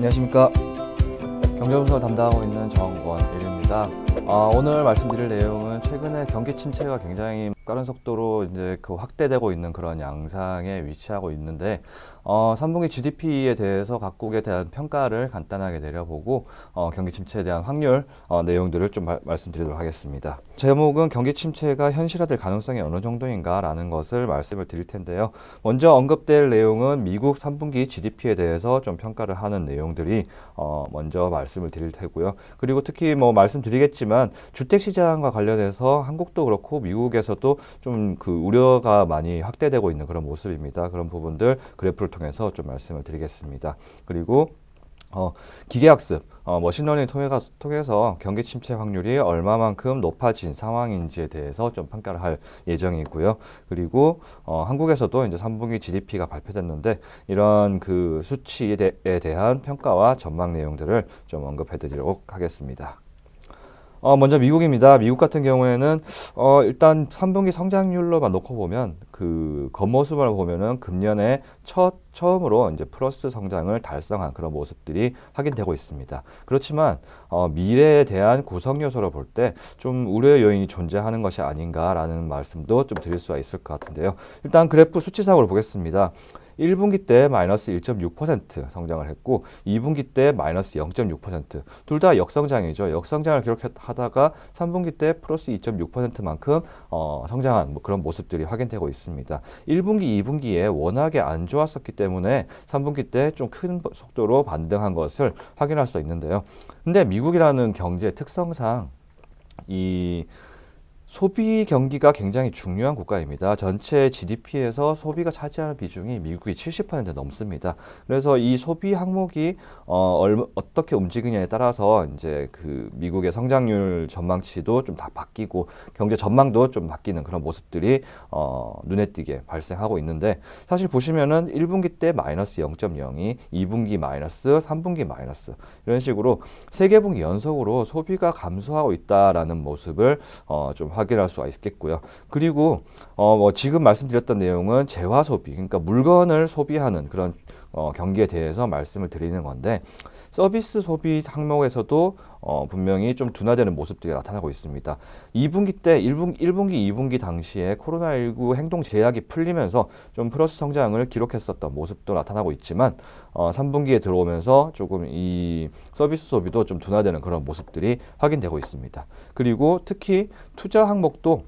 안녕하십니까. 경제분석을 담당하고 있는 정원일입니다. 오늘 말씀드릴 내용은 최근에 경기 침체가 굉장히 빠른 속도로 이제 확대되고 있는 그런 양상에 위치하고 있는데, 3분기 GDP에 대해서 각국에 대한 평가를 간단하게 내려보고 경기 침체에 대한 확률 내용들을 좀 말씀드리도록 하겠습니다. 제목은 경기 침체가 현실화될 가능성이 어느 정도인가 라는 것을 말씀을 드릴 텐데요. 먼저 언급될 내용은 미국 3분기 GDP에 대해서 좀 평가를 하는 내용들이 먼저 말씀을 드릴 테고요. 그리고 특히 말씀드리겠지만 주택시장과 관련해서 한국도 그렇고 미국에서도 좀 그 우려가 많이 확대되고 있는 그런 모습입니다. 그런 부분들 그래프를 통해서 좀 말씀을 드리겠습니다. 그리고 기계학습, 머신러닝 통해서 경기 침체 확률이 얼마만큼 높아진 상황인지에 대해서 좀 평가를 할 예정이고요. 그리고 한국에서도 이제 3분기 GDP가 발표됐는데 이런 그 수치에 대한 평가와 전망 내용들을 좀 언급해드리도록 하겠습니다. 먼저 미국입니다. 미국 같은 경우에는 일단 3분기 성장률로만 놓고 보면 그 겉모습을 보면은 금년에 처음으로 이제 플러스 성장을 달성한 그런 모습들이 확인되고 있습니다. 그렇지만 미래에 대한 구성 요소로 볼 때 좀 우려 요인이 존재하는 것이 아닌가라는 말씀도 좀 드릴 수가 있을 것 같은데요. 일단 그래프 수치상으로 보겠습니다. 1분기 때 마이너스 1.6% 성장을 했고 2분기 때 마이너스 0.6%, 둘 다 역성장이죠. 역성장을 기록하다가 3분기 때 플러스 2.6%만큼 성장한 그런 모습들이 확인되고 있습니다. 1분기, 2분기에 워낙에 안 좋았었기 때문에 3분기 때 좀 큰 속도로 반등한 것을 확인할 수 있는데요. 근데 미국이라는 경제 특성상 이 소비 경기가 굉장히 중요한 국가입니다. 전체 GDP에서 소비가 차지하는 비중이 미국이 70% 넘습니다. 그래서 이 소비 항목이 어떻게 움직이냐에 따라서 이제 그 미국의 성장률 전망치도 좀 다 바뀌고 경제 전망도 좀 바뀌는 그런 모습들이 눈에 띄게 발생하고 있는데, 사실 보시면은 1분기 때 마이너스 0.02, 2분기 마이너스, 3분기 마이너스, 이런 식으로 3개분기 연속으로 소비가 감소하고 있다라는 모습을 좀 확인할 수가 있겠고요. 그리고 지금 말씀드렸던 내용은 재화 소비, 그러니까 물건을 소비하는 그런 경기에 대해서 말씀을 드리는 건데, 서비스 소비 항목에서도 분명히 좀 둔화되는 모습들이 나타나고 있습니다. 2분기 때 1분기, 2분기 당시에 코로나19 행동 제약이 풀리면서 좀 플러스 성장을 기록했었던 모습도 나타나고 있지만 3분기에 들어오면서 조금 이 서비스 소비도 좀 둔화되는 그런 모습들이 확인되고 있습니다. 그리고 특히 투자 항목도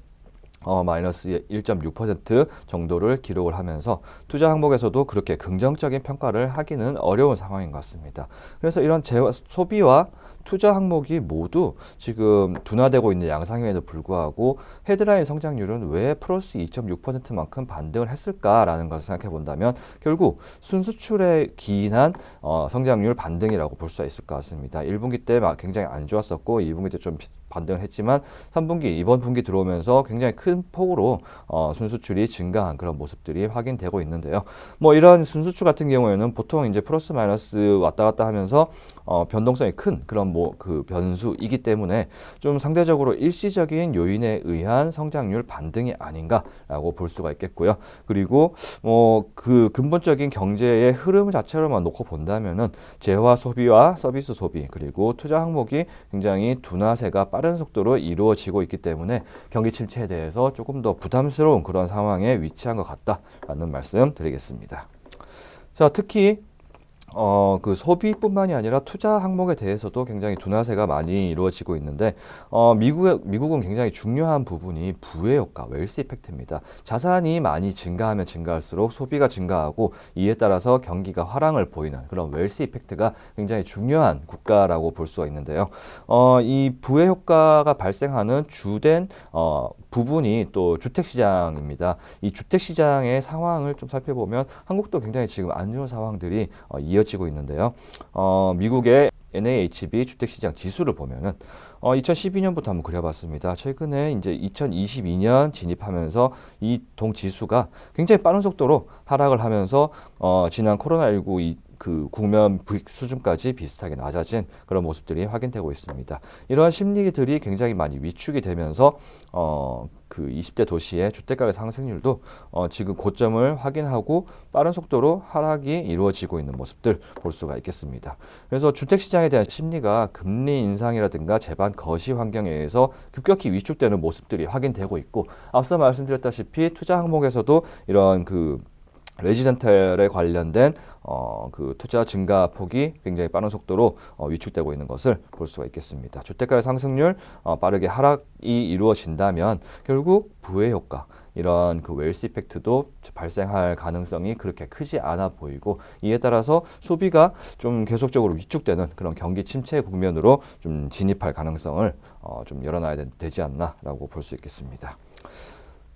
마이너스 1.6% 정도를 기록을 하면서 투자 항목에서도 그렇게 긍정적인 평가를 하기는 어려운 상황인 것 같습니다. 그래서 이런 소비와 투자 항목이 모두 지금 둔화되고 있는 양상임에도 불구하고 헤드라인 성장률은 왜 플러스 2.6%만큼 반등을 했을까라는 것을 생각해 본다면 결국 순수출에 기인한 성장률 반등이라고 볼 수가 있을 것 같습니다. 1분기 때 굉장히 안 좋았었고 2분기 때 좀 반등을 했지만 3분기, 이번 분기 들어오면서 굉장히 큰 폭으로 순수출이 증가한 그런 모습들이 확인되고 있는데요. 이런 순수출 같은 경우에는 보통 이제 플러스 마이너스 왔다 갔다 하면서 변동성이 큰 그런 그 변수이기 때문에 좀 상대적으로 일시적인 요인에 의한 성장률 반등이 아닌가라고 볼 수가 있겠고요. 그리고 그 근본적인 경제의 흐름 자체로만 놓고 본다면은 재화 소비와 서비스 소비 그리고 투자 항목이 굉장히 둔화세가 빠른 속도로 이루어지고 있기 때문에 경기 침체에 대해서 조금 더 부담스러운 그런 상황에 위치한 것 같다라는 말씀 드리겠습니다. 자, 특히 그 소비뿐만이 아니라 투자 항목에 대해서도 굉장히 둔화세가 많이 이루어지고 있는데 미국은 굉장히 중요한 부분이 부의 효과, 웰스 이펙트입니다. 자산이 많이 증가하면 증가할수록 소비가 증가하고 이에 따라서 경기가 화랑을 보이는 그런 웰스 이펙트가 굉장히 중요한 국가라고 볼 수가 있는데요. 이 부의 효과가 발생하는 주된 부분이 또 주택시장입니다. 이 주택시장의 상황을 좀 살펴보면 한국도 굉장히 지금 안 좋은 상황들이 이어지고 있는데요. 미국의 NAHB 주택시장 지수를 보면은 2012년부터 한번 그려봤습니다. 최근에 이제 2022년 진입하면서 이 동지수가 굉장히 빠른 속도로 하락을 하면서 지난 코로나19 그 국면 부익 수준까지 비슷하게 낮아진 그런 모습들이 확인되고 있습니다. 이러한 심리들이 굉장히 많이 위축이 되면서 그 20대 도시의 주택가격 상승률도 지금 고점을 확인하고 빠른 속도로 하락이 이루어지고 있는 모습들 볼 수가 있겠습니다. 그래서 주택시장에 대한 심리가 금리 인상이라든가 제반 거시 환경에 의해서 급격히 위축되는 모습들이 확인되고 있고, 앞서 말씀드렸다시피 투자 항목에서도 이런 그 레지던탈에 관련된 그 투자 증가 폭이 굉장히 빠른 속도로 위축되고 있는 것을 볼 수가 있겠습니다. 주택가의 상승률 빠르게 하락이 이루어진다면 결국 부의 효과, 이런 그 웰스 이펙트도 발생할 가능성이 그렇게 크지 않아 보이고, 이에 따라서 소비가 좀 계속적으로 위축되는 그런 경기 침체 국면으로 좀 진입할 가능성을 좀 열어놔야 되지 않나라고 볼 수 있겠습니다.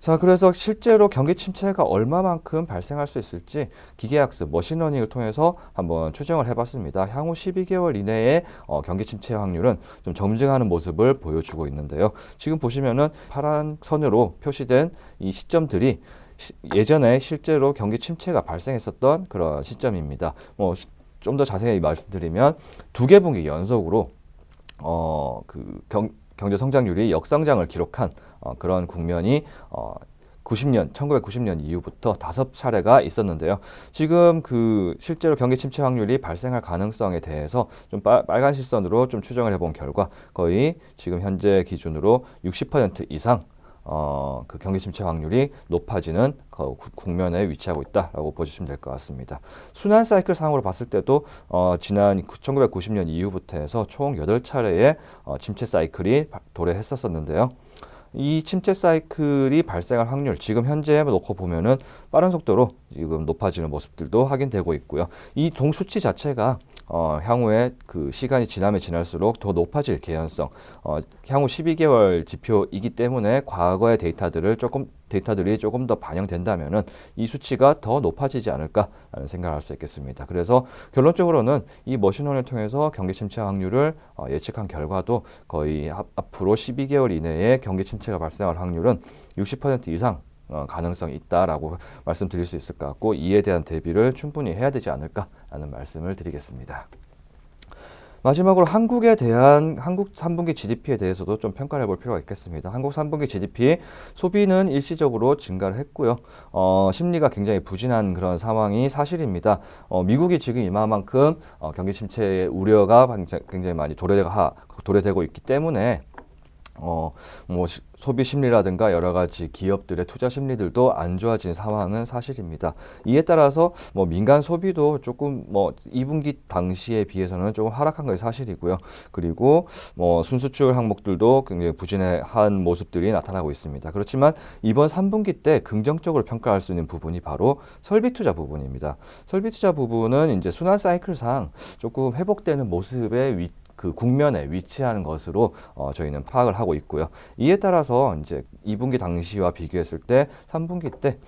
자, 그래서 실제로 경기 침체가 얼마만큼 발생할 수 있을지 기계학습, 머신러닝을 통해서 한번 추정을 해봤습니다. 향후 12개월 이내에 경기 침체 확률은 좀 점증하는 모습을 보여주고 있는데요. 지금 보시면은 파란 선으로 표시된 이 시점들이 예전에 실제로 경기 침체가 발생했었던 그런 시점입니다. 좀 더 자세히 말씀드리면 2개분기 연속으로 경제 성장률이 역성장을 기록한 그런 국면이 1990년 이후부터 5차례가 있었는데요. 지금 그 실제로 경기 침체 확률이 발생할 가능성에 대해서 좀 빨간 실선으로 좀 추정을 해본 결과 거의 지금 현재 기준으로 60% 이상 그 경기 침체 확률이 높아지는 국면에 위치하고 있다라고 보시면 될 것 같습니다. 순환 사이클 상으로 봤을 때도 지난 1990년 이후부터 해서 총 8차례의 침체 사이클이 도래했었는데요. 이 침체 사이클이 발생할 확률, 지금 현재 놓고 보면은 빠른 속도로 지금 높아지는 모습들도 확인되고 있고요. 이 동수치 자체가 향후에 그 시간이 지나면 지날수록 더 높아질 개연성, 향후 12개월 지표이기 때문에 과거의 데이터들이 조금 더 반영된다면은 이 수치가 더 높아지지 않을까라는 생각을 할 수 있겠습니다. 그래서 결론적으로는 이 머신러닝을 통해서 경기 침체 확률을 예측한 결과도 거의 앞으로 12개월 이내에 경기 침체가 발생할 확률은 60% 이상 가능성이 있다라고 말씀드릴 수 있을 것 같고, 이에 대한 대비를 충분히 해야 되지 않을까라는 말씀을 드리겠습니다. 마지막으로 한국에 대한 한국 3분기 GDP에 대해서도 좀 평가를 해볼 필요가 있겠습니다. 한국 3분기 GDP 소비는 일시적으로 증가를 했고요. 심리가 굉장히 부진한 그런 상황이 사실입니다. 미국이 지금 이만큼 경기 침체의 우려가 굉장히 많이 도래되고 있기 때문에 소비 심리라든가 여러 가지 기업들의 투자 심리들도 안 좋아진 상황은 사실입니다. 이에 따라서 민간 소비도 조금 2분기 당시에 비해서는 조금 하락한 것이 사실이고요. 그리고 순수출 항목들도 굉장히 부진한 모습들이 나타나고 있습니다. 그렇지만 이번 3분기 때 긍정적으로 평가할 수 있는 부분이 바로 설비 투자 부분입니다. 설비 투자 부분은 이제 순환 사이클상 조금 회복되는 모습의 그 국면에 위치하는 것으로 저희는 파악을 하고 있고요. 이에 따라서 이제 2분기 당시와 비교했을 때 3분기 때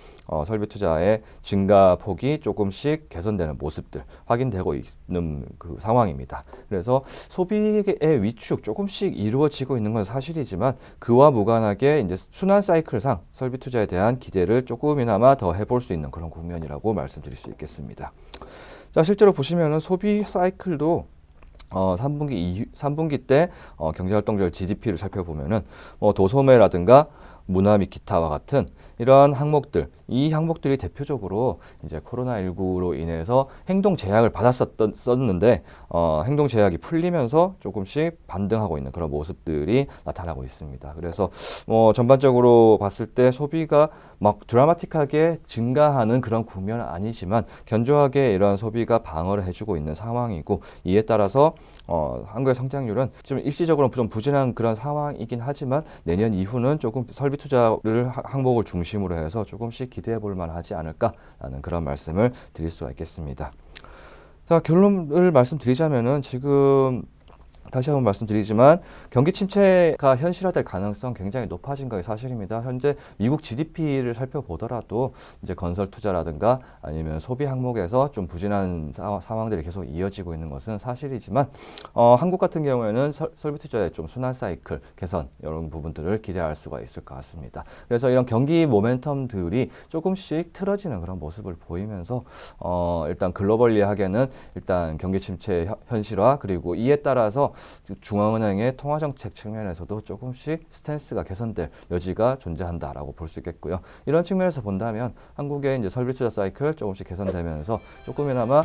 설비 투자의 증가폭이 조금씩 개선되는 모습들 확인되고 있는 그 상황입니다. 그래서 소비의 위축 조금씩 이루어지고 있는 건 사실이지만 그와 무관하게 이제 순환 사이클상 설비 투자에 대한 기대를 조금이나마 더 해볼 수 있는 그런 국면이라고 말씀드릴 수 있겠습니다. 자, 실제로 보시면은 소비 사이클도 3분기 때 경제활동별 GDP를 살펴보면은 도소매라든가 문화 및 기타와 같은 이런 항목들, 이 항목들이 대표적으로 이제 코로나19로 인해서 행동 제약을 받았었는데 행동 제약이 풀리면서 조금씩 반등하고 있는 그런 모습들이 나타나고 있습니다. 그래서 전반적으로 봤을 때 소비가 막 드라마틱하게 증가하는 그런 국면은 아니지만 견조하게 이런 소비가 방어를 해주고 있는 상황이고, 이에 따라서 한국의 성장률은 좀 일시적으로 좀 부진한 그런 상황이긴 하지만 내년 이후는 조금 설비 투자를 항목을 중심으로 해서 조금씩 기대해 볼 만하지 않을까라는 그런 말씀을 드릴 수가 있겠습니다. 자, 결론을 말씀드리자면은 지금 다시 한번 말씀드리지만 경기 침체가 현실화될 가능성 굉장히 높아진 것이 사실입니다. 현재 미국 GDP를 살펴보더라도 이제 건설 투자라든가 아니면 소비 항목에서 좀 부진한 상황들이 계속 이어지고 있는 것은 사실이지만 한국 같은 경우에는 설비 투자의 좀 순환 사이클 개선 이런 부분들을 기대할 수가 있을 것 같습니다. 그래서 이런 경기 모멘텀들이 조금씩 틀어지는 그런 모습을 보이면서 일단 글로벌리하게는 일단 경기 침체 현실화 그리고 이에 따라서 중앙은행의 통화정책 측면에서도 조금씩 스탠스가 개선될 여지가 존재한다라고 볼 수 있겠고요. 이런 측면에서 본다면 한국의 이제 설비 투자 사이클 조금씩 개선되면서 조금이나마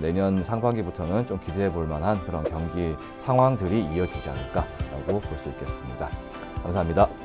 내년 상반기부터는 좀 기대해 볼 만한 그런 경기 상황들이 이어지지 않을까라고 볼 수 있겠습니다. 감사합니다.